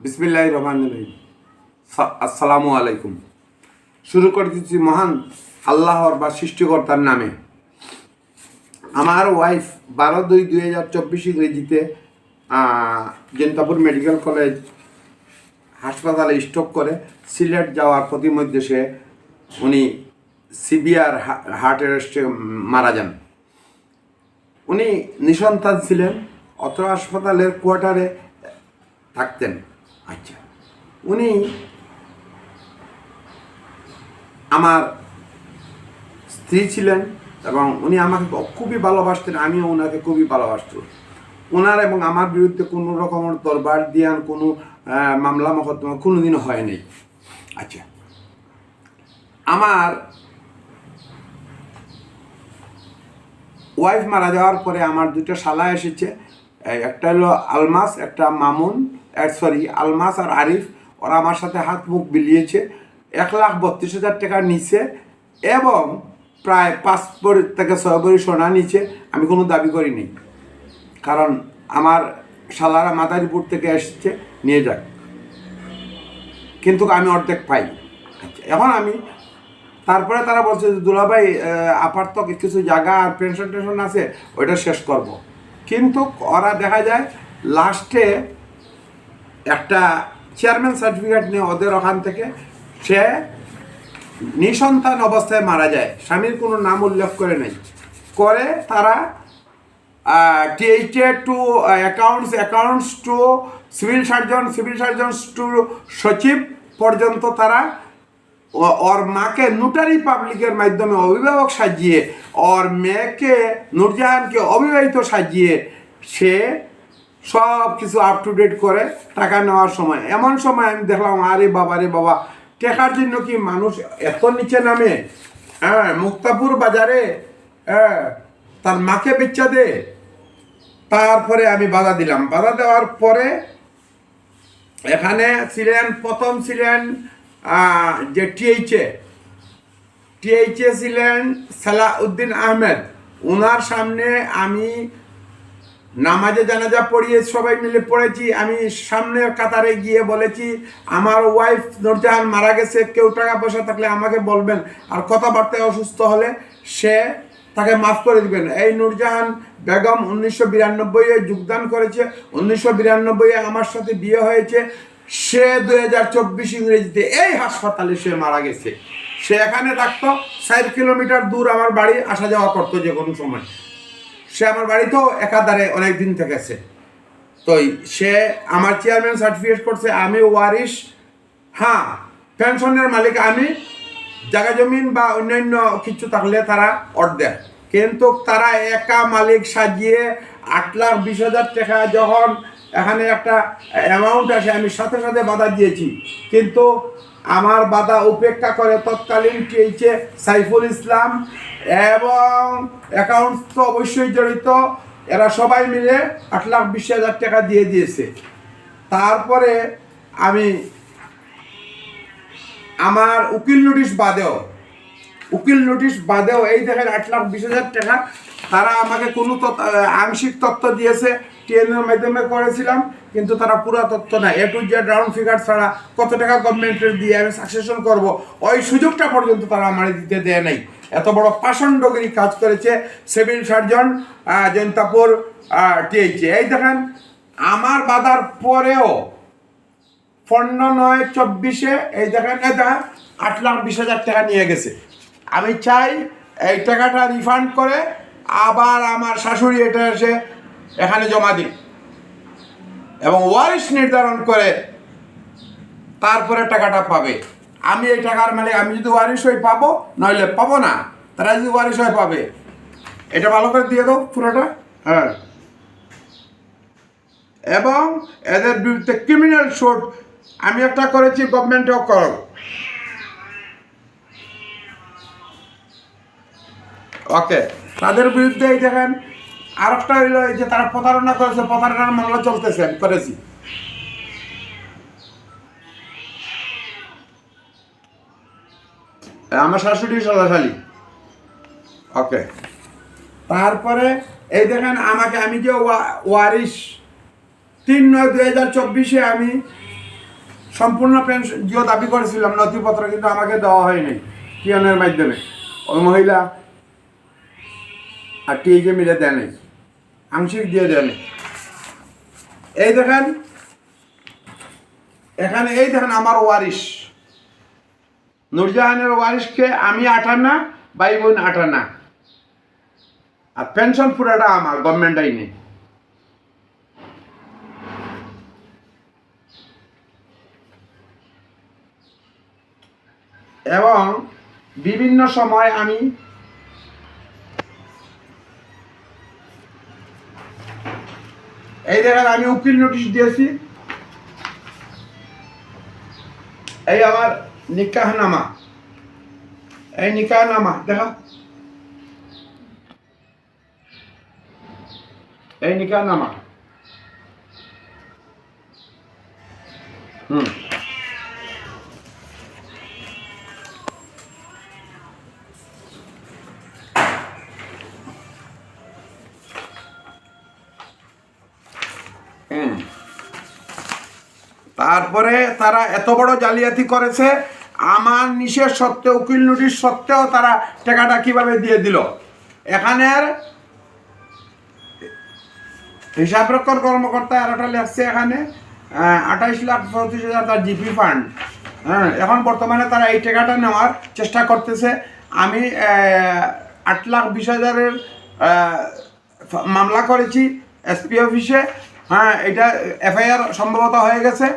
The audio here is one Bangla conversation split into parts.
বিসমিল্লাহির রহমানির রহিম। আসসালামু আলাইকুম। শুরু করতেছি মহান আল্লাহর বা সৃষ্টিকর্তার নামে। আমার ওয়াইফ 12/2/2024 ইংরেজিতে জৈন্তাপুর মেডিকেল কলেজ হাসপাতালে স্ট্রোক করে সিলেট যাওয়ার প্রতিমধ্যে উনি সিভিয়ার হার্ট অ্যারেস্টে মারা যান। উনি নিঃসন্তান ছিলেন, অত্র হাসপাতালের কোয়ার্টারে থাকতেন। আচ্ছা, উনি আমার স্ত্রী ছিলেন এবং উনি আমাকে খুবই ভালোবাসতেন, আমিও ওনাকে খুবই ভালোবাসতাম। ওনার এবং আমার বিরুদ্ধে কোনো রকমের দরবার দিয়ান কোনো মামলা মকদ্দমা কোনোদিনও হয় নাই। আচ্ছা, আমার ওয়াইফ মারা যাওয়ার পরে আমার দুটো শালা এসেছে, একটা হলো আলমাস, একটা মামুন, আলমাস আর আরিফ। ওরা আমার সাথে হাত মুখ বিলিয়েছে, 1,32,000 টাকা নিছে এবং প্রায় 5 থেকে 6 ভরি সোনা নিচ্ছে। আমি কোনো দাবি করিনি, কারণ আমার শালারা মাদারীপুর থেকে এসেছে, নিয়ে যাক, কিন্তু আমি অর্ধেক পাই। আচ্ছা, এখন আমি তারপরে তারা বলছে যে দুলাভাই আপাতত কিছু জায়গা আর পেনশন টেনশন আছে, ওইটা শেষ করব। কিন্তু ওরা দেখা যায় লাস্টে একটা চেয়ারম্যান সার্টিফিকেট নিয়ে ওদের ওখান থেকে সে নিঃসন্তান অবস্থায় মারা যায়, স্বামীর কোনো নাম উল্লেখ করে নেই, করে তারা THA to accounts to civil surgeon to সচিব পর্যন্ত তারা ওর মাকে নোটারি পাবলিকের মাধ্যমে অভিভাবক সাজিয়ে, ওর মেয়েকে নূরজাহানকে অবিবাহিত সাজিয়ে সে সব কিছু আপ টু ডেট করে টাকা নেওয়ার সময়। এমন সময় আমি দেখলাম, আরে বাবা, টাকার জন্য কি মানুষ এত নিচে নামে? মুক্তাপুর বাজারে তার মাকে বেচা দে। তারপরে আমি বাধা দিলাম। বাধা দেওয়ার পরে এখানে প্রথম ছিলেন যে টিএইচএ ছিলেন সালাউদ্দিন আহমেদ। ওনার সামনে আমি নামাজে জানাজা পড়িয়ে সবাই মিলে পড়েছি। আমি সামনের কাতারে গিয়ে বলেছি, আমার ওয়াইফ নূরজাহান মারা গেছে, কেউ টাকা পয়সা থাকলে আমাকে বলবেন, আর কথাবার্তায় অসুস্থ হলে তাকে মাফ করে দিবেন। এই নূরজাহান বেগম 1992-এ যোগদান করেছে, 1992-এ আমার সাথে বিয়ে হয়েছে। সে 2024 ইংরেজিতে এই হাসপাতালে সে মারা গেছে। সে এখানে থাকতো, 4 কিলোমিটার দূর আমার বাড়ি, আসা যাওয়া করতো যে কোনো সময়। সে আমার বাড়িতেও একাধারে অনেক দিন থেকেছে। তো সে আমার চেয়ারম্যান সার্টিফিকেট করছে, আমি ওয়ারিশ। পেনশনের মালিক আমি। জায়গা জমিন বা অন্যান্য কিছু থাকলে তারা অর্ধেক, কিন্তু তারা একা মালিক সাজিয়ে 8,20,000 টাকা যখন এখানে একটা অ্যামাউন্ট আসে, আমি সাথে সাথে বাধা দিয়েছি, কিন্তু আমার বাধা উপেক্ষা করে তৎকালীন টিএইচএ সাইফুল ইসলাম এবং অ্যাকাউন্টস তো অবশ্যই জড়িত, এরা সবাই মিলে 8,20,000 টাকা দিয়ে দিয়েছে। তারপরে আমি আমার উকিল নোটিশ বাদেও এই দেখেন 8,20,000 টাকা তারা আমাকে কোনো আংশিক তথ্য দিয়েছে, টিএনের মাধ্যমে করেছিলাম, কিন্তু তারা পুরো তথ্য না, A to Z round figure ছাড়া কত টাকা গভর্নমেন্টের দিয়ে আমি সাকসেশন করব, ওই সুযোগটা পর্যন্ত তারা আমার দিতে দেয় নাই। এত বড় পাষণ্ডগিরি কাজ করেছে সিভিল সার্জন জৈন্তাপুর টিএইচএ। এই দেখেন, আমার বাধার পরেও 15/9/24 এই দেখেন 8,20,000 টাকা নিয়ে গেছে। আমি চাই এই টাকাটা রিফান্ড করে আবার আমার শাশুড়ি এটা এসে এখানে জমা দিন এবং ওয়ারিশ নির্ধারণ করে তারপরে টাকাটা পাবে। আমি এই টাকার মালিক, আমি যদি ওয়ারিশ হয়ে পাবো, নইলে পাবো না। তারা যদি ওয়ারিশ হয়ে পাবে, এটা ভালো করে দিয়ে দাও পুরোটা। এবং এদের বিরুদ্ধে ক্রিমিনাল শুট আমি একটা করেছি, গভর্নমেন্টও করো। ওকে, তাদের বিরুদ্ধে এই দেখেন আর একটা হইল এই যে তারা প্রতারণা করেছে, প্রতারণার মামলা চলতেছে, আমি করেছি। আমার শাশুড়ি শালি। ওকে, তারপরে এই দেখেন আমাকে, আমি যে ওয়ারিশ 3/9/2024 আমি সম্পূর্ণ পেনশন জিও দাবি করেছিলাম নথিপত্র, কিন্তু আমাকে দেওয়া হয়নি পিয়নের মাধ্যমে। ওই মহিলা আর টিএকে মিলে দেয় নাই, আংশিক দিয়ে দেয় নাই। এই দেখেন এখানে, এই দেখেন আমার ওয়ারিশ নূরজাহানের ওয়ারিশকে আমি 58, ভাই বোন 58, আর পেনশন পুরাটা আমার, গভর্নমেন্ট আইনে। এবং বিভিন্ন সময় আমি এই দেখেন আমি উকিল নোটিশ দিয়েছি, এই আমার নিকাহনামা, এই নিকাহনামা দেখো, এই নিকাহনামা। তারপরে তারা এত বড় জালিয়াতি করেছে, আমার নিষেধ সত্ত্বেও, উকিল নোটিশ সত্ত্বেও তারা টাকাটা কিভাবে দিয়ে দিল। এখানের হিসাবরক্ষণ কর্মকর্তা আর একটা লেখছে এখানে 28,34,000 তার জিপি ফান্ড। হ্যাঁ, এখন বর্তমানে তারা এই টাকাটা নেওয়ার চেষ্টা করতেছে। আমি 8,20,000-এর মামলা করেছি এসপি অফিসে। হ্যাঁ, এটা এফআইআর সম্ভবত হয়ে গেছে।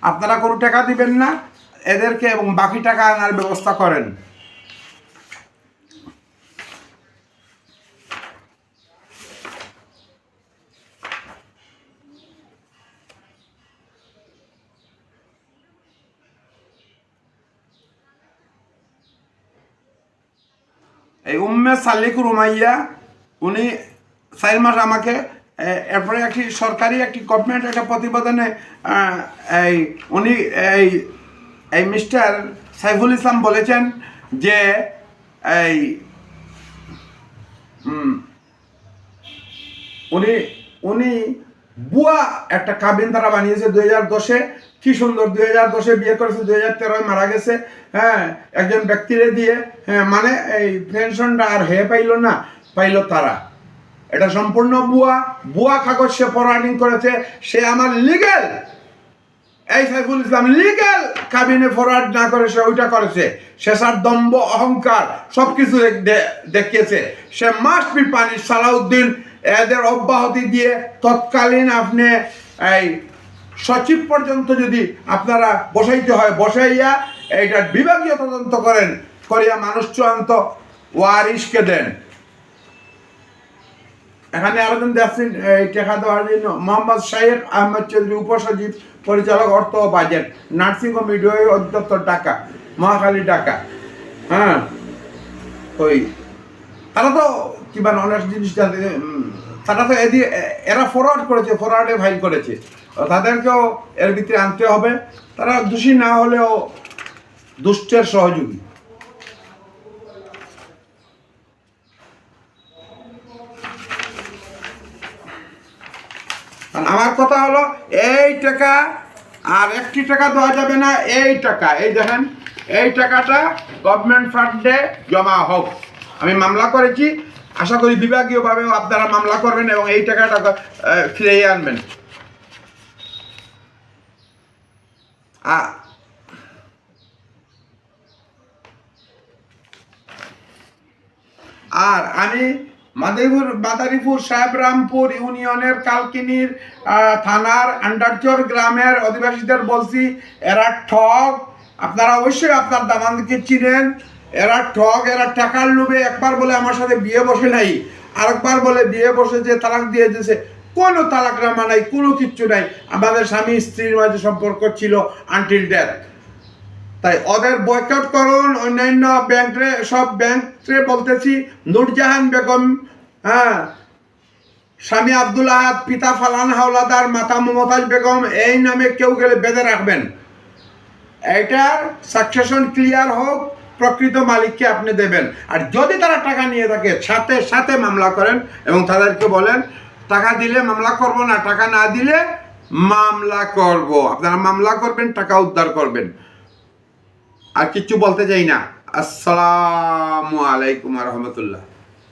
আপনারা কোনো টাকা দিবেন না এদেরকে, এবং বাকি টাকা আনার ব্যবস্থা করেন। এই উম্মে সালিক রুমাইয়া, উনি 4 মাস আমাকে, এরপরে একটি সরকারি একটি গভর্নমেন্ট একটা প্রতিবেদনে এই উনি এই মিস্টার সাইফুল ইসলাম বলেছেন যে এই উনি উনি বুয়া একটা কাবিন তারা বানিয়েছে 2010-এ। কি সুন্দর, 2010-এ বিয়ে করেছে, 2013-এ মারা গেছে। হ্যাঁ, একজন ব্যক্তিরে দিয়ে। হ্যাঁ, মানে এই পেনশনটা আর হে পাইল না, পাইল তারা। এটা সম্পূর্ণ বুয়া কাগজ সে ফরওয়ার্ডিং করেছে। সে আমার লিগ্যাল, এই সাইফুল ইসলাম লিগ্যাল কাবিনে ফরওয়ার্ড না করে সে ওইটা করেছে। সে সার দম্ভ, অহংকার সব কিছু দেখিয়েছে। সে মাস্ট বি পানিশ। সালাউদ্দিন এদের অব্যাহতি দিয়ে তৎকালীন আপনি এই সচিব পর্যন্ত যদি আপনারা বসাইতে হয়, বসাইয়া এইটার বিভাগীয় তদন্ত করেন, করিয়া মানুষ চূড়ান্ত ওয়ারিশকে দেন। এখানে আবেদন দেখছেন এই টাকা দেওয়ার জন্য মোহাম্মদ শাহেদ আহমেদ চৌধুরী, উপসচিব, পরিচালক অর্থ ও বাজেট, নার্সিং ও মিডওয়াইফারি অধিদপ্তর, ঢাকা, মহাখালী, ঢাকা। হ্যাঁ, ওই তারা তো কিংবা অনেক জিনিস জানতে, তারা তো এরা ফরওয়ার্ড করেছে, ফরওয়ার্ডে ফাইল করেছে, তাদেরকেও এর ভিতরে আনতে হবে। তারা দোষী না হলেও দুষ্টের সহযোগী। আমার কথা হলো, এই টাকা আর একটি টাকা দেওয়া যাবে না। এই টাকা, এই দেখেন, এই টাকাটা গভর্নমেন্ট ফান্ডে জমা হোক। আমি মামলা করেছি, আশা করি বিভাগীয়ভাবেও আপনারা মামলা করবেন এবং এই টাকাটা ফিরিয়ে আনবেন। আর আমি মাদারীপুর সাহেবরামপুর ইউনিয়নের কালকিনির থানার আন্ডারচর গ্রামের অধিবাসীদের বলছি, এরা ঠক। আপনারা অবশ্যই আপনার দামানকে চিনেন। এরা ঠক, এরা টাকার লোভে একবার বলে আমার সাথে বিয়ে বসে নাই, আরেকবার বলে বিয়ে বসেছে, তালাক দিয়ে দিয়েছে। কোনো তালাকনামা নাই, কোনো কিচ্ছু নাই। আমাদের স্বামী স্ত্রীর মাঝে সম্পর্ক ছিল আনটিল ডেথ। তাই ওদের বয়কট করুন। অন্যান্য ব্যাংকে, সব ব্যাংকে বলতেছি, নূরজাহান বেগম, হ্যাঁ, স্বামী আব্দুল আহাদ, পিতা ফালান হাওলাদার, মাতা মমতাজ বেগম, এই নামে কেউ গেলে বেঁধে রাখবেন। এটার সাকসেশন ক্লিয়ার হোক, প্রকৃত মালিককে আপনি দেবেন। আর যদি তারা টাকা নিয়ে থাকে, সাথে সাথে মামলা করেন এবং তাদেরকে বলেন টাকা দিলে মামলা করব না, টাকা না দিলে মামলা করব। আপনারা মামলা করবেন, টাকা উদ্ধার করবেন। আর কিচ্ছু বলতে চাই না। আসসালামু আলাইকুম রহমতুল্লাহ।